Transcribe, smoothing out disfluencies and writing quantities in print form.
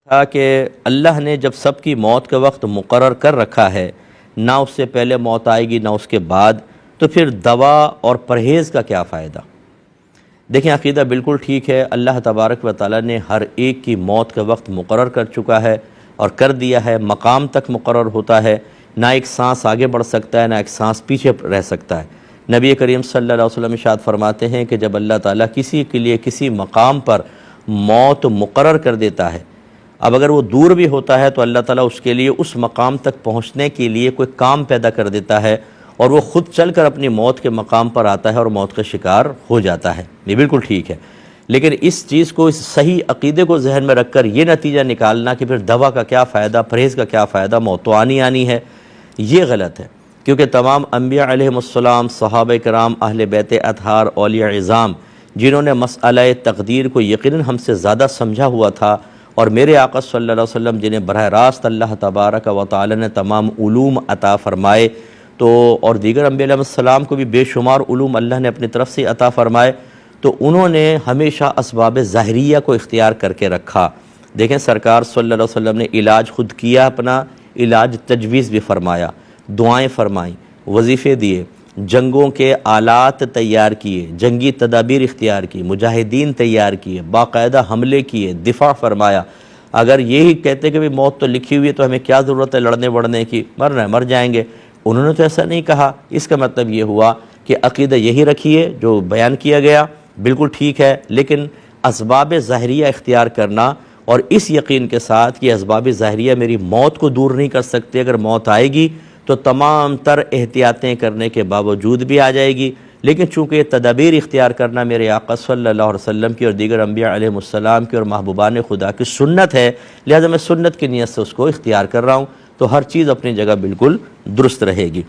تھا کہ اللہ نے جب سب کی موت کا وقت مقرر کر رکھا ہے، نہ اس سے پہلے موت آئے گی نہ اس کے بعد، تو پھر دوا اور پرہیز کا کیا فائدہ؟ دیکھیں، عقیدہ بالکل ٹھیک ہے۔ اللہ تبارک و تعالیٰ نے ہر ایک کی موت کا وقت مقرر کر چکا ہے اور کر دیا ہے، مقام تک مقرر ہوتا ہے، نہ ایک سانس آگے بڑھ سکتا ہے نہ ایک سانس پیچھے رہ سکتا ہے۔ نبی کریم صلی اللہ علیہ وسلم ارشاد فرماتے ہیں کہ جب اللہ تعالیٰ کسی کے لیے کسی مقام پر موت مقرر کر دیتا ہے، اب اگر وہ دور بھی ہوتا ہے تو اللہ تعالیٰ اس کے لیے اس مقام تک پہنچنے کے لیے کوئی کام پیدا کر دیتا ہے اور وہ خود چل کر اپنی موت کے مقام پر آتا ہے اور موت کا شکار ہو جاتا ہے۔ یہ بالکل ٹھیک ہے، لیکن اس چیز کو، اس صحیح عقیدے کو ذہن میں رکھ کر یہ نتیجہ نکالنا کہ پھر دوا کا کیا فائدہ، پرہیز کا کیا فائدہ، موت تو آنی ہے، یہ غلط ہے۔ کیونکہ تمام انبیاء علیہم السلام، صحابہ کرام، اہل بیت اطہار، اولیاء عظام، جنہوں نے مسئلہ تقدیر کو یقیناً ہم سے زیادہ سمجھا ہوا تھا، اور میرے آقا صلی اللہ علیہ وسلم جنہیں براہ راست اللہ تبارک و تعالی نے تمام علوم عطا فرمائے، تو اور دیگر انبیاء علیہ السلام کو بھی بے شمار علوم اللہ نے اپنی طرف سے عطا فرمائے، تو انہوں نے ہمیشہ اسباب ظاہریہ کو اختیار کر کے رکھا۔ دیکھیں، سرکار صلی اللہ علیہ وسلم نے علاج خود کیا، اپنا علاج تجویز بھی فرمایا، دعائیں فرمائیں، وظیفے دیے، جنگوں کے آلات تیار کیے، جنگی تدابیر اختیار کی، مجاہدین تیار کیے، باقاعدہ حملے کیے، دفاع فرمایا۔ اگر یہی کہتے کہ موت تو لکھی ہوئی ہے تو ہمیں کیا ضرورت ہے لڑنے بڑھنے کی، مرنا ہے مر جائیں گے، انہوں نے تو ایسا نہیں کہا۔ اس کا مطلب یہ ہوا کہ عقیدہ یہی رکھیے جو بیان کیا گیا، بالکل ٹھیک ہے، لیکن اسباب ظاہریہ اختیار کرنا اور اس یقین کے ساتھ کہ اسباب ظاہریہ میری موت کو دور نہیں کر سکتے، اگر موت آئے گی تو تمام تر احتیاطیں کرنے کے باوجود بھی آ جائے گی، لیکن چونکہ یہ تدابیر اختیار کرنا میرے آقا صلی اللہ علیہ وسلم کی اور دیگر انبیاء علیہ السلام کی اور محبوبان خدا کی سنت ہے، لہذا میں سنت کی نیت سے اس کو اختیار کر رہا ہوں، تو ہر چیز اپنی جگہ بالکل درست رہے گی۔